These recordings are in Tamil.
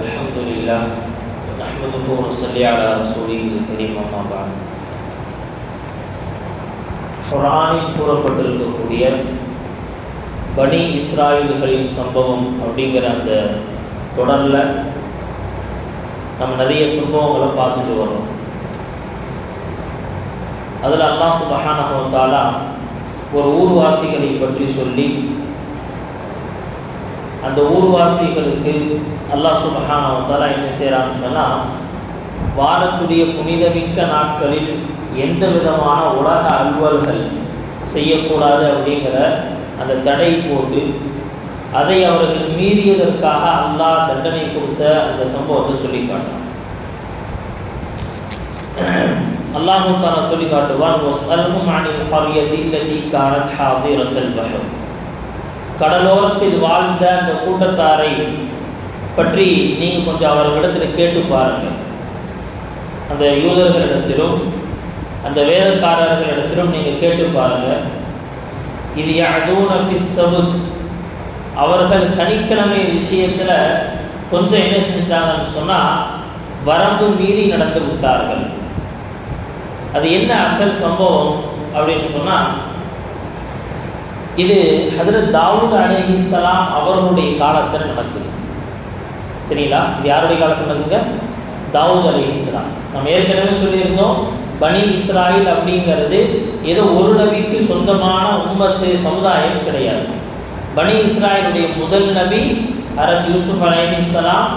الحمد لله نحمده ونصلي على رسوله الكريم أما بعد. குர்ஆனில் கூறப்பட்டிருக்கக்கூடிய பனி இஸ்ராயீல்களின் சம்பவம் அப்படிங்கிற அந்த தொடரில் நம்ம நிறைய சம்பவங்களை பார்த்துட்டு வரோம். அதில் அல்லாஹ் சுப்ஹானஹு வ தஆலா ஒரு ஊர்வாசிகளை பற்றி சொல்லி அந்த ஊர்வாசிகளுக்கு அல்லாஹ் சுப்ஹானஹு வ தஆலா என்ன செய்கிறான்னு சொன்னால், வாரத்துடைய புனிதமிக்க நாட்களில் எந்த விதமான உலக அலுவல்கள் செய்யக்கூடாது அப்படிங்கிற அந்த தடை போட்டு அதை அவர்கள் மீறியதற்காக அல்லாஹ் தண்டனை கொடுத்த அந்த சம்பவத்தை சொல்லி காட்டுறான். அல்லாஹ் தஆலா சொல்லி காட்டுவான், வஸ்அல்ஹும் அனில் கர்யத்தி அல்லதி கானத் ஹாதிரத்தல் பஹர். கடலோரத்தில் வாழ்ந்த அந்த கூட்டத்தாரை பற்றி நீங்கள் கொஞ்சம் அவர்களிடத்தில் கேட்டு பாருங்கள். அந்த யூதர்களிடத்திலும் அந்த வேதக்காரர்களிடத்திலும் நீங்கள் கேட்டு பாருங்கள். இது யஅதூன ஃபிஸ் ஸபுத், அவர்கள் சனிக்கிழமை விஷயத்தில் கொஞ்சம் என்ன செஞ்சிட்டாங்கன்னு சொன்னால் வரம்பு மீறி நடந்து விட்டார்கள். அது என்ன அசல் சம்பவம் அப்படின்னு சொன்னால், இது ஹஜ்ரத் தாவூத் அலைஹிஸ்ஸலாம் அவர்களுடைய காலத்தில் நடக்குது. சரிங்களா? இது யாருடைய காலத்தில் நடக்குங்க? தாவூத் அலைஹிஸ்ஸலாம். நம்ம ஏற்கனவே சொல்லியிருந்தோம், பனி இஸ்ராயில் அப்படிங்கிறது ஏதோ ஒரு நபிக்கு சொந்தமான உம்மத்து சமுதாயம் கிடையாது. பனி இஸ்ராயிலுடைய முதல் நபி ஹஜ்ரத் யூசுப் அலைஹிஸ்ஸலாம்,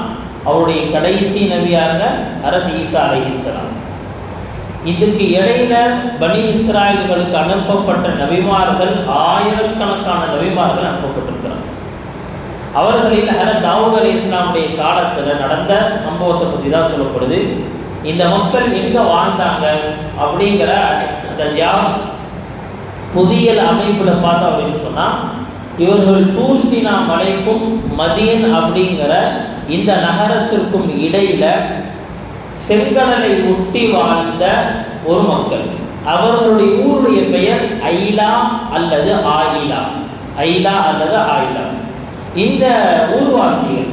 அவருடைய கடைசி நபியாருங்க ஹஜ்ரத் ஈசா அலைஹிஸ்ஸலாம். இதுக்கு இடையில பனி இஸ்ராயல்களுக்கு அனுப்பப்பட்ட நபிமார்கள் ஆயிரக்கணக்கான நபிமார்கள் அனுப்பப்பட்டிருக்கிறார். அவர்களில் ஹஜ்ரத் தாவூத் அலைஹிஸ்ஸலாமுடைய காலத்தில் நடந்த சம்பவத்தை பற்றி தான் சொல்லப்படுது. இந்த மக்கள் எங்கே வாழ்ந்தாங்க அப்படிங்கிற அந்த புதியல் அமைப்பில் பார்த்தா அப்படின்னு சொன்னால், இவர்கள் தூர் சீனா மலைக்கும் மதியன் அப்படிங்கிற இந்த நகரத்திற்கும் இடையில செங்கடலை ஒட்டி வாழ்ந்த ஒரு மக்கள். அவர்களுடைய ஊருடைய பெயர் ஐலா அல்லது ஆயிலா. ஐலா அல்லது ஆயிலா. இந்த ஊர்வாசிகள்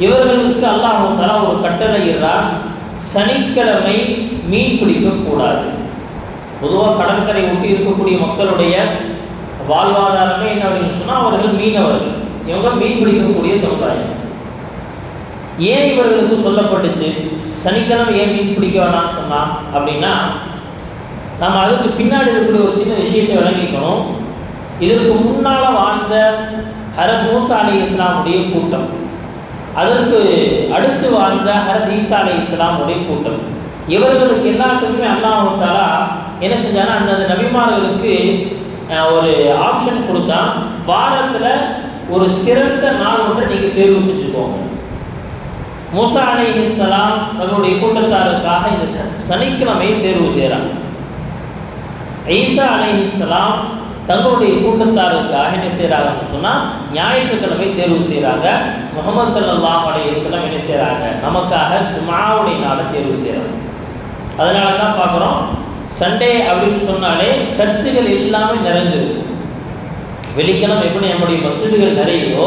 இவர்களுக்கு அல்லாஹ் தஆலா ஒரு கட்டளை இடுறார், சனிக்கிழமை மீன் பிடிக்கக்கூடாது. பொதுவாக கடற்கரை ஒட்டி இருக்கக்கூடிய மக்களுடைய வாழ்வாதாரமே என்ன அப்படின்னு சொன்னால், அவர்கள் மீனவர்கள். இவங்க மீன் பிடிக்கக்கூடிய சமுதாயம். ஏன் இவர்களுக்கு சொல்லப்பட்டுச்சு சனிக்கிழமை ஏன் மீன் பிடிக்க வேணாம்னு சொன்னான் அப்படின்னா, நம்ம அதுக்கு பின்னாடி இருக்கக்கூடிய ஒரு சின்ன விஷயத்தை விளங்கிக்கணும். இதற்கு முன்னால் வாழ்ந்த ஹஜ்ரத் மூசா அலைஹிஸ்ஸலாமுடைய கூட்டம், அதற்கு அடுத்து வாழ்ந்த ஹஜ்ரத் ஈசா அலைஹிஸ்ஸலாமுடைய கூட்டம், இவர்களுக்கு எல்லாத்துக்குமே அல்லாஹ் தஆலா என்ன செஞ்சாங்கன்னா, அந்தந்த நபிமார்களுக்கு ஒரு ஆப்ஷன் கொடுத்தா, வாரத்தில் ஒரு சிறந்த நாள் ஒன்றை நீங்கள் தேர்வு செஞ்சுக்கோங்க. மூசா அலைஹிஸ்ஸலாம் தங்களுடைய கூட்டத்தாருக்காக இந்த சனிக்கிழமையை தேர்வு செய்கிறாங்க. ஈசா அலைஹிஸ்ஸலாம் தங்களுடைய கூட்டத்தாருக்காக என்ன செய்கிறாங்கன்னு சொன்னால் ஞாயிற்றுக்கிழமை தேர்வு செய்கிறாங்க. முஹம்மது ஸல்லல்லாஹு அலைஹி வஸல்லம் என்ன செய்கிறாங்க, நமக்காக ஜும்ஆவுடைய நாளை தேர்வு செய்கிறாங்க. அதனால தான் பார்க்குறோம், சண்டே அப்படின்னு சொன்னாலே சர்ச்சுகள் எல்லாமே நிறைஞ்சிருக்கும். வெள்ளிக்கிழமை எப்படி நம்முடைய மஸ்ஜிதுகள் நிறையோ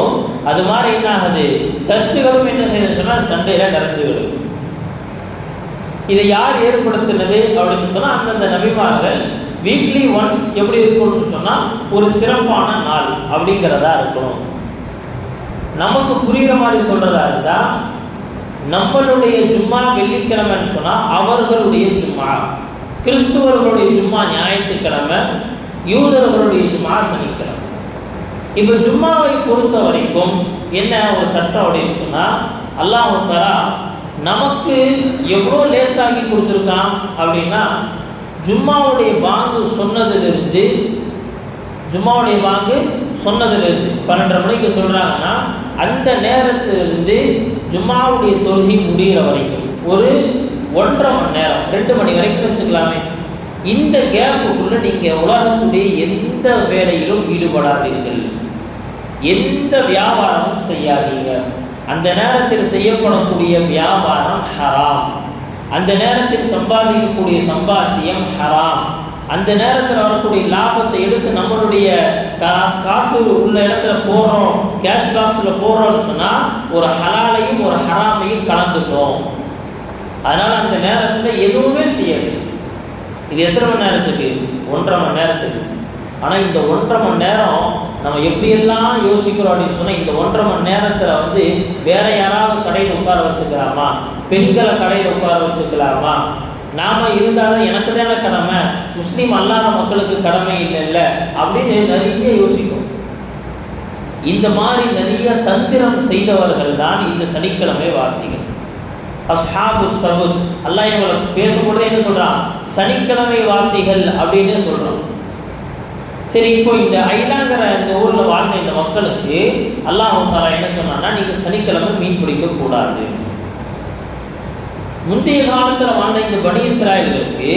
அது மாதிரி என்ன ஆகுது, சர்ச்சுகளும் என்ன செய்யணும்னு சொன்னால் சண்டேல நிறைஞ்சுவிடும். இதை யார் ஏற்படுத்தினது அப்படின்னு சொன்னால், அந்தந்த நபிமார்கள் வீக்லி ஒன்ஸ் எப்படி இருக்கணும்னு சொன்னால் ஒரு சிறப்பான நாள் அப்படிங்கிறதா இருக்கணும். நமக்கு புரிகிற மாதிரி சொல்கிறதா இருந்தால், நம்மளுடைய ஜும்மா வெள்ளிக்கிழமைன்னு சொன்னால் அவர்களுடைய ஜும்மா, கிறிஸ்துவர்களுடைய ஜும்மா ஞாயிற்றுக்கிழமை, யூதர்களுடைய ஜும்மா சனிக்கிழமை. இப்போ ஜும்மாவை பொறுத்த வரைக்கும் என்ன ஒரு சட்டம் அப்படின்னு சொன்னால், அல்லாஹ் தஆலா நமக்கு எவ்வளோ லேசாகி கொடுத்துருக்கான் அப்படின்னா, ஜும்மாவுடைய பாங்கு சொன்னதிலிருந்து 12:30 மணிக்கு சொல்கிறாங்கன்னா, அந்த நேரத்திலிருந்து ஜும்மாவுடைய தொழுகை முடிகிற வரைக்கும் ஒரு 1.5 மணி நேரம், 2 மணி வரைக்கும் வச்சுக்கலாமே. இந்த கேப்புக்குள்ளே நீங்கள் உலகத்துடைய எந்த வேலையிலும் ஈடுபடாதீர்கள், எந்த வியாபாரமும் செய்யாதீங்க. அந்த நேரத்தில் செய்யப்படக்கூடிய வியாபாரம் ஹராம், அந்த நேரத்தில் சம்பாதிக்கக்கூடிய சம்பாத்தியம் ஹராம். அந்த நேரத்தில் வரக்கூடிய லாபத்தை எடுத்து நம்மளுடைய காசு உள்ள இடத்துல போகிறோம், கேஷ் பாக்ஸில் போடுறோம்னு சொன்னால் ஒரு ஹலாலையும் ஒரு ஹராமையும் கலந்துட்டோம். அதனால் அந்த நேரத்தில் எதுவுமே செய்யாது. இது எத்தனை மணி நேரத்துக்கு? 1.5 மணி நேரத்துக்கு. ஆனால் இந்த 1.5 மணி நேரம் நம்ம எப்படியெல்லாம் யோசிக்கிறோம் அப்படின்னு சொன்னால், இந்த 1.5 மணி நேரத்தில் வந்து வேறு யாராவது கடையில் உட்கார வச்சுக்கலாமா, பெண்களை கடையில் உட்கார வச்சுக்கலாமா, நாம் இருந்தாலும் எனக்கு தானே கடமை, முஸ்லீம் அல்லாத மக்களுக்கு கடமை இல்லைல்ல அப்படின்னு நிறைய யோசிக்கும். இந்த மாதிரி நிறைய தந்திரம் செய்தவர்கள் தான் இந்த சனிக்கிழமை வாசிகள். அஸ்ஹாபு சபுர், அல்லாஹ் இவங்களை பேசும்பொழுது என்ன சொல்கிறான்? சனிக்கிழமை வாசிகள் அப்படின்னு சொல்கிறோம். சரி, இப்போ இந்த ஐலாங்கிற இந்த ஊரில் வாழ்ந்த இந்த மக்களுக்கு அல்லாஹ் தஆலா என்ன சொன்னான்னா, நீங்கள் சனிக்கிழமை மீன் பிடிக்கக்கூடாது. முந்தைய காலத்தில் வாழ்ந்த இந்த பனி இஸ்ராயல்களுக்கு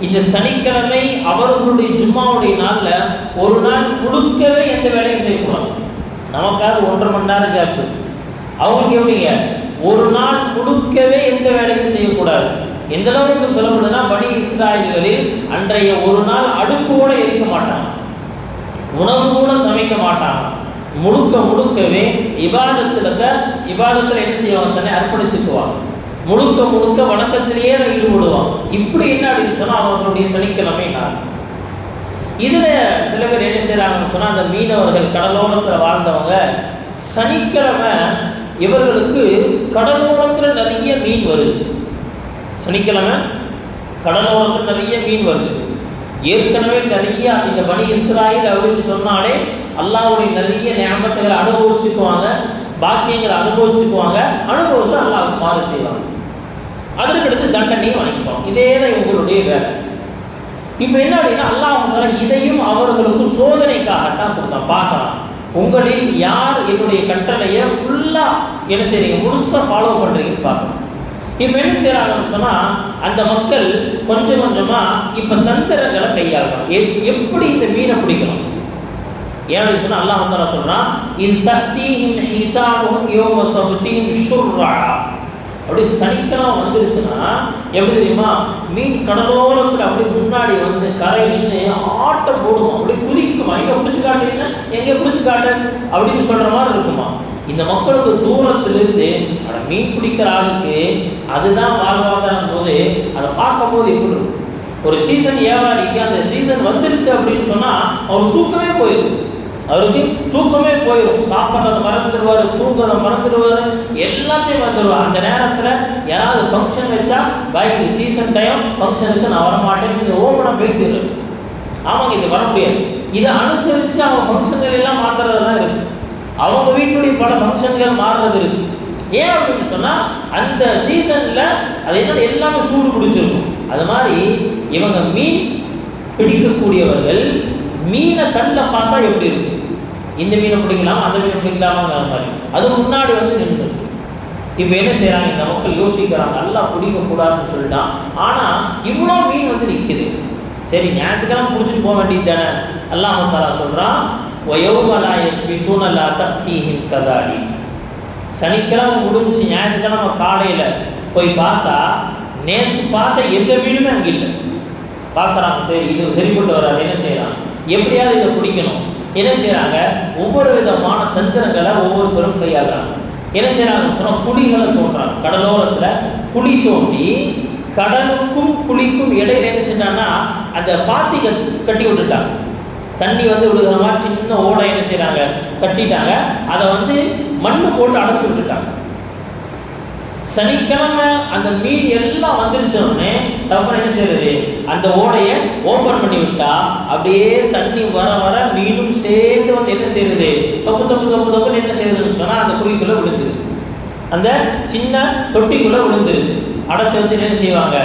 இந்த சனிக்கிழமை அவர்களுடைய ஜும்மாவுடைய நாளில் ஒரு நாள் முழுக்கவே எந்த வேலையும் செய்யக்கூடாது. நமக்காக 1.5 மணி நேரம் கேப்பு, அவங்களுக்கு எப்படிங்க ஒரு நாள் முழுக்கவே எந்த வேலையும் செய்யக்கூடாது. எந்த அளவுக்கு சொல்லப்படுதுன்னா, பனி இஸ்ராயல்களில் அன்றைய ஒரு நாள் அடுப்பு கூட எரிக்க மாட்டாங்க, உணவு கூட சமைக்க மாட்டாங்க. முழுக்கவே இபாதத்தில் என்ன செய்வாங்க? தன்னை அர்ப்பணிச்சுக்குவாங்க. முழுக்க வணக்கத்திலேயே ஈடுபடுவாங்க. இப்படி என்ன அப்படின்னு சொன்னால் அவர்களுடைய சனிக்கிழமை நாள். இதில் சில பேர் என்ன செய்கிறாங்கன்னு சொன்னால், அந்த மீனவர்கள் கடலோரத்தில் வாழ்ந்தவங்க சனிக்கிழமை இவர்களுக்கு கடலோரத்தில் நிறைய மீன் வருது. சனிக்கிழமை கடலோரத்தில் நிறைய மீன் வருது. ஏற்கனவே நிறைய இந்த பனி இஸ்ராயில் அப்படின்னு சொன்னாலே அல்லாஹ்வுடைய நிறைய நியாமத்துகளை அனுபவிச்சுக்குவாங்க, பாக்கியங்களை அனுபவிச்சுக்குவாங்க, அனுபவிச்சு அல்லாஹ்வுக்கு மாறு செய்வாங்க. அதற்கடுத்து தண்டனையும் வாங்கிக்குவாங்க. இதே தான் இவங்களுடைய வேலை. இப்போ என்ன அப்படின்னா, அல்லாஹ் இதையும் அவர்களுக்கு சோதனைக்காகத்தான் கொடுத்தான். பார்க்கலாம், உங்களில் யார் என்னுடைய கட்டளையை ஃபுல்லாக என்ன செய்றீங்க, முழுசாக ஃபாலோ பண்ணுறீங்கன்னு பார்க்கணும். இப்போ என்ன செய்கிறாங்கன்னு சொன்னால், அந்த மக்கள் கொஞ்சம் கொஞ்சமாக இப்போ தந்திரங்களை கையாளுறாங்க. எப்படி இந்த மீனை பிடிக்கணும் ஏன் அப்படின்னு சொன்னால், அல்லாஹ் தஆலா சொல்கிறான், இது தத்தீஹிம் ஹிதானுஹும் யௌம சப்தீஹிம் ஷுர்ரா. அப்படி சனிக்கிழமை வந்துருச்சுன்னா எப்படி தெரியுமா, மீன் கடலோரத்தில் அப்படி முன்னாடி வந்து கரை நின்று ஆட்டம் போடுமா, அப்படி குதிக்குமா, எங்கே பிடிச்சி காட்டுறீங்க, எங்கே பிடிச்சி காட்டு அப்படின்னு சொல்கிற மாதிரி இருக்குமா. இந்த மக்களுக்கு தூரத்திலிருந்து அதை மீன் பிடிக்கிற ஆளுக்கு அதுதான் வாழ்வாதாரம் போது அதை பார்க்கும்போது எப்படி இருக்கும். ஒரு சீசன் வியாபாரிக்கு அந்த சீசன் வந்துருச்சு அப்படின்னு சொன்னால் அவர் தூக்கமே போயிடும், அவருக்கு தூக்கமே போயிடும். சாப்பிட்றதை மறந்துடுவார், தூங்குறதை மறந்துடுவார், எல்லாத்தையும் மறந்துடுவார். அந்த நேரத்தில் யாராவது ஃபங்க்ஷன் வச்சா, பாய் இது சீசன் டைம், ஃபங்க்ஷனுக்கு நான் வரமாட்டேன், நீங்கள் ஓப்பனாக பேசிடுறது. ஆமாங்க, இது வர முடியாது. இதை அனுசரித்து அவங்க ஃபங்க்ஷன்கள் எல்லாம் மாற்றுறதெல்லாம் இருக்குது. அவங்க வீட்டுடைய பல ஃபங்க்ஷன்கள் மாறுறது இருக்குது. ஏன் அப்படின்னு சொன்னால், அந்த சீசனில் அது என்ன எல்லாமே சூடு பிடிச்சிருக்கும். அது மாதிரி இவங்க மீன் பிடிக்கக்கூடியவர்கள் மீனை கண்ணில் பார்த்தா எப்படி இருக்கும், இந்த மீனை பிடிக்கலாம் அந்த மீனை பிடிக்கலாமாங்கிற மாதிரி அது முன்னாடி வந்து நின்று. இப்போ என்ன செய்கிறாங்க, இந்த மக்கள் யோசிக்கிறாங்க, நல்லா பிடிக்கக்கூடாதுன்னு சொல்லிட்டான். ஆனால் இவ்வளோ மீன் வந்து நிற்குது, சரி ஞாயிற்றுக்கிழமை பிடிச்சிட்டு போக வேண்டியது தானே. அல்லாஹ் தஆலா சொல்கிறான், வயௌம லா யஸ்பிதூன லா தஅதீஹிம் கதாலி. சனிக்கிழமை முடிஞ்சு ஞாயிற்றுக்கிழமை காலையில் போய் பார்த்தா நேற்று பார்த்த எந்த மீனுமே அங்கே இல்லை. பார்க்குறாங்க, சரி இது சரிப்பட்டு வராது, என்ன செய்யலாம், எப்படியாவது இதை பிடிக்கணும். என்ன செய்கிறாங்க, ஒவ்வொரு விதமான தந்திரங்களை ஒவ்வொருத்தரும் கையாளுறாங்க. என்ன செய்கிறாங்கன்னு சொன்னால், குழிகளை தோன்றாங்க. கடலோரத்தில் குழி தோண்டி கடலுக்கும் குழிக்கும் இடையில என்ன செஞ்சாங்கன்னா அந்த பாத்தி கட்டி விட்டுட்டாங்க. தண்ணி வந்து விடுகிற மாதிரி சின்ன ஓடை என்ன செய்கிறாங்க, கட்டிட்டாங்க. அதை வந்து மண்ணு போட்டு அடைச்சி விட்டுட்டாங்க. சனிக்கிழமை அந்த மீன் எல்லாம் வந்துருச்சோடனே அப்புறம் என்ன செய்யறது, அந்த ஓடையை ஓப்பன் பண்ணி விட்டா அப்படியே தண்ணி வர வர மீனும் சேர்ந்து வந்து என்ன செய்யறது, தப்புன்னு என்ன செய்யறதுன்னு சொன்னால் அந்த குழிக்குள்ளே விழுந்துருது, அந்த சின்ன தொட்டிக்குள்ளே விழுந்துருது. அடைச்சி வச்சு என்ன செய்வாங்க,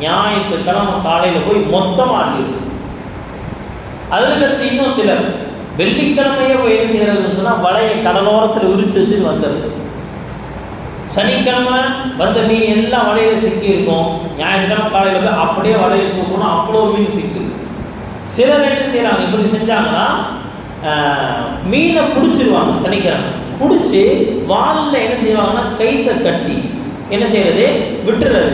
ஞாயிற்றுக்கிழமை காலையில் போய் மொத்தமாக ஆடிடுது. அதுக்கடுத்து இன்னும் சிலர் வெள்ளிக்கிழமையே போய் என்ன செய்யறதுன்னு சொன்னால் வலையை கடலோரத்தில் உரிச்சு வச்சு வந்துடுது. சனிக்கிழமை வந்த மீன் எல்லாம் வலையில் சிக்கி இருக்கும், ஞாயிற்றுக்கிழமை காலையில் போய் அப்படியே வலையில் தூக்கணும், அவ்வளோ மீன் சிக்குது. சிலர் என்ன செய்கிறாங்க, இப்படி செஞ்சாங்கன்னா மீனை பிடிச்சிருவாங்க. சனிக்கிழமை பிடிச்சி வாலில் என்ன செய்வாங்கன்னா கைத்தை கட்டி என்ன செய்யறது, விட்டுறது.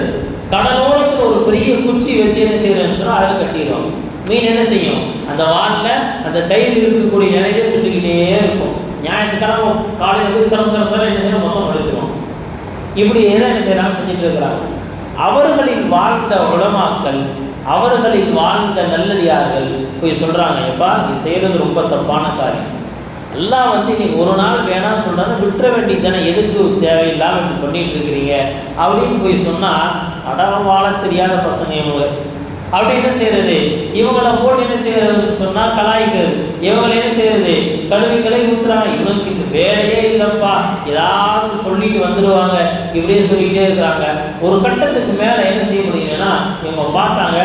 கடலோரத்தில் ஒரு பெரிய குச்சி வச்சு என்ன செய்யறதுன்னு சொன்னால் அதில் கட்டிடுவாங்க. மீன் என்ன செய்யும்? அந்த வாலில் அந்த கயிறு இருக்கக்கூடிய நிலையிலே சுற்றிக்கிட்டே இருக்கும். ஞாயிற்றுக்கிழமை காலையில் போய் சில என்ன செய்யணும்? மொத்தம் எடுத்துருவோம். இப்படி எதை என்ன செய்யறாங்க? செஞ்சுட்டு இருக்கிறாங்க. அவர்களில் வாழ்ந்த உலமாக்கள், அவர்களில் வாழ்ந்த நல்லடியார்கள் போய் சொல்கிறாங்க, எப்பா நீ செய்கிறது ரொம்ப தப்பான காரியம். எல்லாம் இன்னைக்கு ஒரு நாள் வேணாம்னு சொல்கிறாங்க, விட்டுற வேண்டியது தானே, எதுக்கு தேவையில்லாமல் இப்படி பண்ணிகிட்டு இருக்கிறீங்க அப்படின்னு போய் சொன்னால், அடம் வாழ தெரியாத பசங்க இவங்க அப்படி என்ன செய்கிறது? இவங்களை போட்டு என்ன செய்கிறதுன்னு சொன்னால் கலாய்க்கிறது. இவங்களை என்ன செய்கிறது? கழுவி ஊற்றுறாங்க. இவனுக்கு இந்த வேலையே இல்லைப்பா, ஏதாவது சொல்லிட்டு வந்துடுவாங்க, இப்படியே சொல்லிக்கிட்டே இருக்கிறாங்க. ஒரு கட்டத்துக்கு மேலே என்ன செய்ய முடியலன்னா, இவங்க பார்த்தாங்க,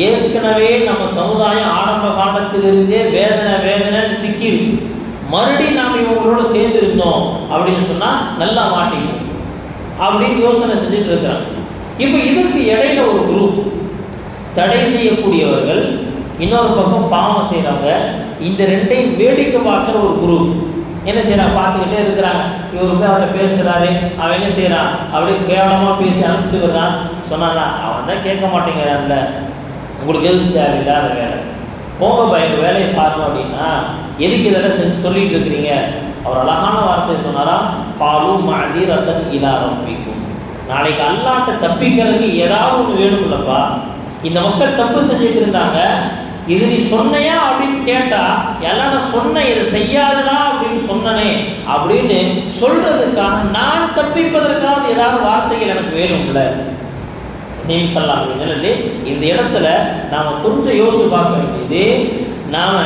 ஏற்கனவே நம்ம சமுதாயம் ஆரம்ப காலத்திலிருந்தே வேதனைன்னு சிக்கியிருக்கு. மறுபடியும் நாம் இவங்களோட சேர்ந்து இருந்தோம் அப்படின்னு சொன்னால் நல்லா மாட்டிக்கும் அப்படின்னு யோசனை செஞ்சுட்டு இருக்கிறாங்க. இப்போ இதுக்கு இடையில ஒரு குரூப் தடை செய்யக்கூடியவர்கள், இன்னொரு பக்கம் பாவம் செய்கிறவங்க, இந்த ரெண்டையும் வேடிக்கை பார்க்குற ஒரு குரூப் என்ன செய்கிறாங்க? பார்த்துக்கிட்டே இருக்கிறாங்க. இவர் போய் அவர்கிட்ட பேசுகிறாரு, அவன் என்ன செய்கிறான்? அப்படியே கேவலமாக பேசி அனுப்பிச்சுக்கிறான். சொன்னானா அவன் தான் கேட்க மாட்டேங்கிறான்ல, உங்களுக்கு எதுவும் தேவையில்லாத வேலை, போங்க பயங்க வேலையை பாருங்க அப்படின்னா, எதுக்கு இதெல்லாம் சொல்லிட்டு இருக்கிறீங்க? அவர் அழகான வார்த்தையை சொன்னாரா, பாலும் மஅதீரத்தன் இலா ரப்பிக்கும். நாளைக்கு அல்லாஹ்ட்ட தப்பிக்கிறதுக்கு ஏதாவது ஒன்று வேணும் இல்லைப்பா. இந்த மக்கள் தப்பு செஞ்சுட்டு இருந்தாங்க, இது நீ சொன்னையா அப்படின்னு கேட்டா, எல்லாம் நான் சொன்னேன், இதை செய்யாதடா அப்படின்னு சொன்னனே அப்படின்னு சொல்றதுக்காக, நான் தப்பிப்பதற்காக ஏதாவது வார்த்தைகள் எனக்கு வேணும்ல நீக்கலாம். இந்த இடத்துல நாம் கொஞ்சம் யோசிச்சு பார்க்க வேண்டியது, நாம்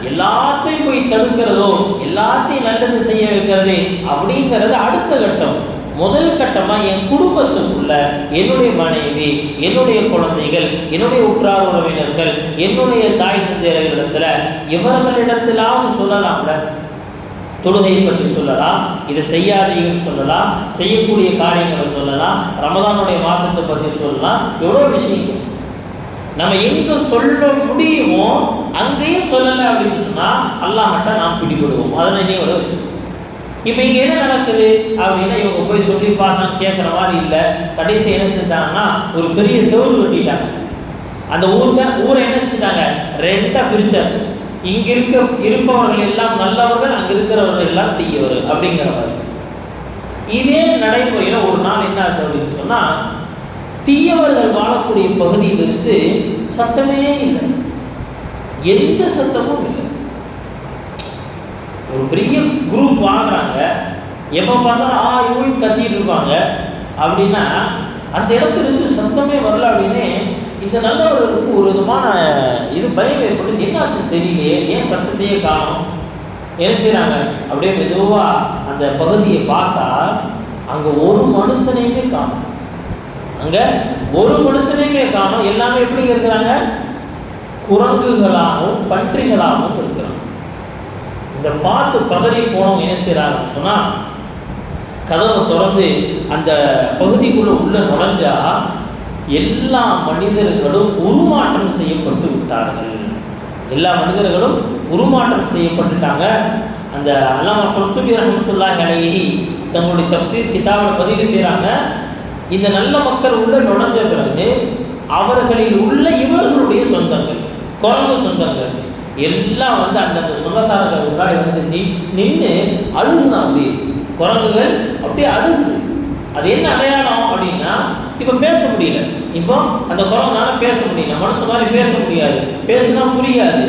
எல்லாத்தையும் போய் தடுக்கிறதோ எல்லாத்தையும் நல்லது செய்ய வைக்கிறது அப்படிங்கிறது அடுத்த கட்டம். முதல் கட்டமாக என் குடும்பத்துக்குள்ள என்னுடைய மனைவி, என்னுடைய குழந்தைகள், என்னுடைய உற்றார் உறவினர்கள், என்னுடைய தாய் தந்தையர்களிடத்தில் இவர்களிடத்திலாவது சொல்லலாம்ல. தொழுகையை பற்றி சொல்லலாம், இதை செய்யாதீங்கன்னு சொல்லலாம், செய்யக்கூடிய காரியங்களை சொல்லலாம், ரமதானுடைய மாதத்தை பற்றி சொல்லலாம், எவ்வளோ விஷயங்கள் நம்ம எங்கே சொல்ல முடியுமோ அங்கேயும் சொல்லலை அப்படின்னு சொன்னால் அல்லாஹ்ட்ட நாம் பிடிபடுவோம். அதனால் இனி ஒரு விஷயம். இப்போ இங்கே என்ன நடக்குது அப்படின்னா, இவங்க போய் சொல்லி பார்த்தா கேட்குற மாதிரி இல்லை. கடைசி என்ன செஞ்சாங்கன்னா, ஒரு பெரிய செவுறு வெட்டிட்டாங்க. அந்த ஊரை என்ன செஞ்சாங்க? ரெண்டாக பிரிச்சாச்சு. இங்கே இருப்பவர்கள் எல்லாம் நல்லவர்கள், அங்கே இருக்கிறவர்கள் எல்லாம் தீயவர்கள் அப்படிங்கிற மாதிரி. இதே நடைமுறையில் ஒரு நாள் என்ன ஆச்சு அப்படின்னு சொன்னால், தீயவர்கள் வாழக்கூடிய பகுதியிலிருந்து சத்தமே இல்லை, எந்த சத்தமும் இல்லை. ஒரு பெரிய குரூப் வாங்குறாங்க, எப்போ பார்த்தாலும் இவங்க கத்திட்டு இருப்பாங்க. அப்படின்னா அந்த இடத்துலேருந்து சத்தமே வரல அப்படின்னு இந்த நல்லவர்களுக்கு ஒரு விதமான இது பயம் ஏற்பட்டு, என்ன ஆச்சுன்னு தெரியலையே, ஏன் சத்தத்தையே காணும், என்ன செய்கிறாங்க? அப்படியே மெதுவாக அந்த பகுதியை பார்த்தா அங்கே ஒரு மனுஷனையுமே காணும். அங்கே ஒரு மனுஷனையுமே காணும். எல்லாமே எப்படி இருக்கிறாங்க? குரங்குகளாகவும் பன்றிகளாகவும் இருக்கிறாங்க. இந்த பார்த்து பகுதி போனவங்க என்ன செய்கிறாங்கன்னு சொன்னால், கதவை திறந்து அந்த பகுதிக்குள்ளே உள்ள நுழைஞ்சா எல்லா மனிதர்களும் உருமாற்றம் செய்யப்பட்டு விட்டார்கள். எல்லா மனிதர்களும் உருமாற்றம் செய்யப்பட்டுட்டாங்க. அந்த அல்லாமா குர்துபி ரஹ்மத்துல்லாஹி அலைஹி தங்களுடைய தஃப்சீர் கிதாபில் பதிவு செய்கிறாங்க, இந்த நல்ல மக்கள் உள்ள நுழைஞ்ச பிறகு அவர்களில் உள்ள இவர்களுடைய சொந்தங்கள், குரங்கு சொந்தங்கள் எல்லாம் அந்தந்த சொந்தக்காரர்கள் முன்னாடி நின்று அழுகுதான். அப்படி குரங்குகள் அப்படியே அழுகுது. அது என்ன அடையாளம் அப்படின்னா, இப்போ பேச முடியல. இப்போ அந்த குரங்குனால பேச முடியல, மனசு மாதிரி பேச முடியாது, பேசுனா புரியாது.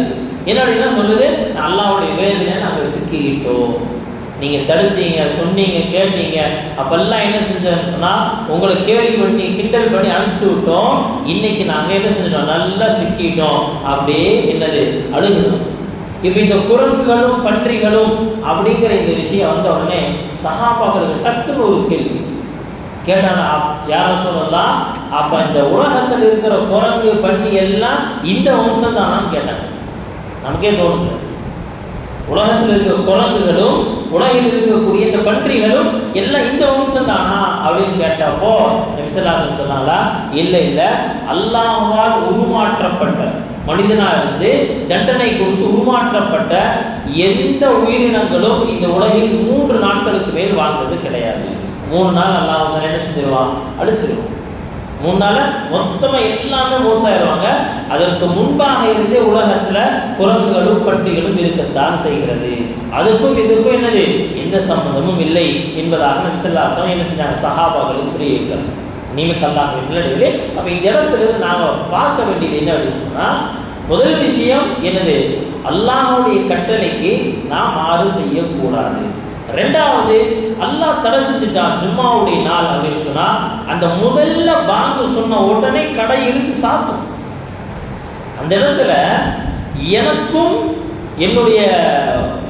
என்ன சொல்லுது? அல்லாஹ்வுடைய வேதனை நாங்கள் சிக்கிக்கிட்டோம், நீங்கள் தடுத்தீங்க, சொன்னீங்க, கேட்டீங்க, அப்பெல்லாம் என்ன செஞ்சோன்னு சொன்னால் உங்களை கேள்வி பண்ணி கிண்டல் பண்ணி அனுப்பிச்சி விட்டோம். இன்னைக்கு நாங்கள் என்ன செஞ்சிட்டோம்? நல்லா சிக்கிட்டோம். அப்படியே என்னது அழுகுதோம். இப்போ இந்த குரங்குகளும் பன்றிகளும் அப்படிங்கிற இந்த விஷயம் வந்த உடனே சஹாபாக்களுக்கு டக்குன்னு ஒரு கேள்வி கேட்டாங்க. யாரும் சொல்லலாம், அப்போ இந்த உலகத்தில் இருக்கிற குரங்கு பன்றி எல்லாம் இந்த வம்சம் தானான்னு கேட்டாங்க. நமக்கே தோணுது, உலகத்தில் இருக்கிற குரங்குகளும் உலகில் இருக்கக்கூடிய இந்த பன்றிகளும் எல்லாம் இந்த வம்சம் தானா அப்படின்னு கேட்டப்போ நபிஸல்லல்லாஹு சொன்னாங்களா, இல்லை அல்லாஹ்வால் உருமாற்றப்பட்ட மனிதனாக இருந்து தண்டனை கொடுத்து உருமாற்றப்பட்ட எந்த உயிரினங்களும் இந்த உலகில் 3 நாட்களுக்கு மேல் வாழ்ந்தது கிடையாது. 3 நாள் அல்லாஹ் என்ன செஞ்சிருவான்? அழிச்சிருவான். 3 நாள் மொத்தமாக எல்லாமே மூத்தாயிருவாங்க. அதற்கு முன்பாக இருந்தே உலகத்தில் குரங்குகளும் பட்டிகளும் இருக்கத்தான் செய்கிறது. அதுக்கும் இதுக்கும் என்னது எந்த சம்பந்தமும் இல்லை என்பதாக நபி ஸல்லல்லாஹு அலைஹி வஸல்லம் என்ன செஞ்சாங்க, சஹாபாக்களுக்கு புரிய வைக்கிறாங்க. நீமக்கல்லாஹ் நிலடிலே. அப்போ இந்த இடத்துல நாம் பார்க்க வேண்டியது என்ன அப்படின்னு சொன்னால், முதல் விஷயம் என்னது, அல்லாஹ்வுடைய கட்டளைக்கு நாம் மாறு செய்யக்கூடாது. ரெண்டாவது, அல்லாஹ் தடை செஞ்சுட்டான் ஜும்மாவுடைய நாள் அப்படின்னு சொன்னா, அந்த முதல்ல பாங்கு சொன்ன உடனே கடை இழுத்து சாத்தும். அந்த இடத்துல எனக்கும் என்னுடைய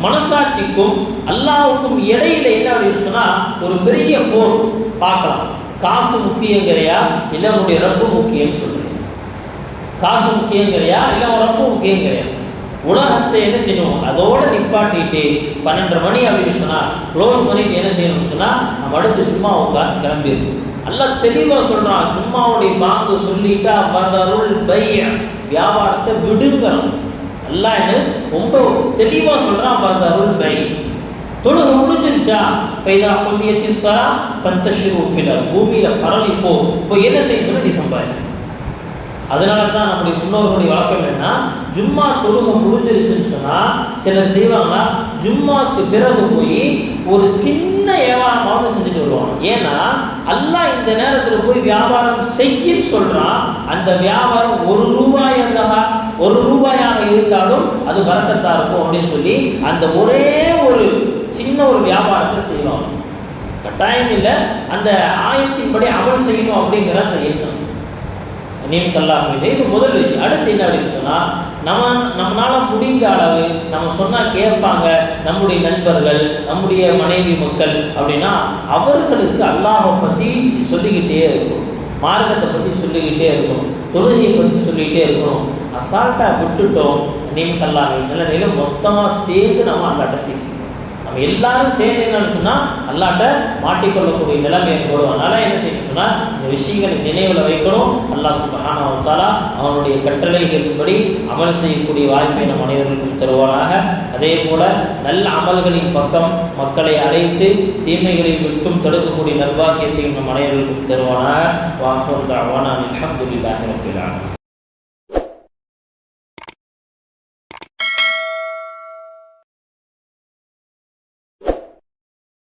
மனசாட்சிக்கும் அல்லாஹ்வுக்கும் இடையில என்ன அப்படின்னு சொன்னா ஒரு பெரிய போர் பார்க்கலாம். காசு முக்கியங்கிறையா இல்லை உன்னுடைய ரப்பு முக்கியம் சொல்றேன். காசு முக்கியங்கிறையா இல்லை உன் ரப்பு முக்கியங்கிறையா? உலகத்தை என்ன செய்யணும், அதோட நிப்பாட்டிட்டு 12 மணி அப்படின்னு சொன்னால் க்ளோஸ் பண்ணிட்டு என்ன செய்யணும்னு சொன்னால் நம்ம அடுத்து சும்மா உட்காந்து கிளம்பிடணும். எல்லாம் தெளிவாக சொல்கிறான், சும்மாவுடைய பாங்கு சொல்லிட்டா வதருள் பைய, வியாபாரத்தை விடுங்கிறோம். எல்லாம் என்ன ரொம்ப தெளிவாக சொல்கிறான், வதருள் பை. தொழுகை முடிஞ்சிருச்சா, பைதா கொல்லியச்சி சா ஃபந்தஷிரு ஃபில் அர்த், பூமியில் பரவி இப்போ என்ன செய்யணும், நீ சம்பாதி. அதனால தான் நம்முடைய முன்னோர்களுடைய வழக்கம் என்னன்னா, ஜும்மா தொழுகை முடிஞ்சிருச்சுன்னு சொன்னால் சிலர் செய்வாங்கன்னா ஜும்மாக்கு பிறகு போய் ஒரு சின்ன வியாபாரமாவது செஞ்சுட்டு வருவாங்க. ஏன்னா அல்லாஹ் இந்த நேரத்தில் போய் வியாபாரம் செய்யன்னு சொல்கிறான். அந்த வியாபாரம் ஒரு ரூபாயாக இருந்தாலும் அது பரக்கத்தா இருக்கும் அப்படின்னு சொல்லி அந்த ஒரே ஒரு சின்ன ஒரு வியாபாரத்தை செய்வாங்க. கட்டாயம் இல்லை, அந்த ஆயத்தின்படி அமல் செய்யணும் அப்படிங்கிற அந்த எண்ணம் நீமக்கல்லாஹ் மீது. இது முதல் விஷயம். அடுத்து என்ன அப்படின்னு சொன்னால், நம்மளால் முடிந்த அளவு நம்ம சொன்னால் கேட்பாங்க நம்முடைய நண்பர்கள், நம்முடைய மனைவி மக்கள் அப்படின்னா அவர்களுக்கு அல்லாஹை பற்றி சொல்லிக்கிட்டே இருக்கணும், மார்க்கத்தை பற்றி சொல்லிக்கிட்டே இருக்கணும், தொழுகையை பற்றி சொல்லிக்கிட்டே இருக்கணும். அசால்ட்டாக விட்டுட்டோம் நீமக்கல்லாஹ் நிலையில மொத்தமாக சேர்ந்து நம்ம அல்லாட்ட சீக்கிரம் நம்ம எல்லாரும் சேர்ந்து என்னன்னு சொன்னால் அல்லாட்ட மாட்டிக்கொள்ளக்கூடிய நிலைமை ஏற்படும். அதனால் என்ன செய்யணும் சொன்னால் இந்த விஷயங்களை நினைவில் வைக்கணும். அல்லாஹ் சுப்ஹானஹு வ தஆலா அவனுடைய கட்டளைகளின்படி அமல் செய்யக்கூடிய வாய்ப்பை நம் அனைவருக்கும் தருவானாக. அதே போல நல்ல அமல்களின் பக்கம் மக்களை அழைத்து தீமைகளை விட்டும் தடுக்கக்கூடிய நல்வாக்கியத்தையும் நம் அனைவருக்கும் தருவானாக. வாஹிரு தஅவானா அல்ஹம்துலில்லாஹி ரப்பில் ஆலமீன்.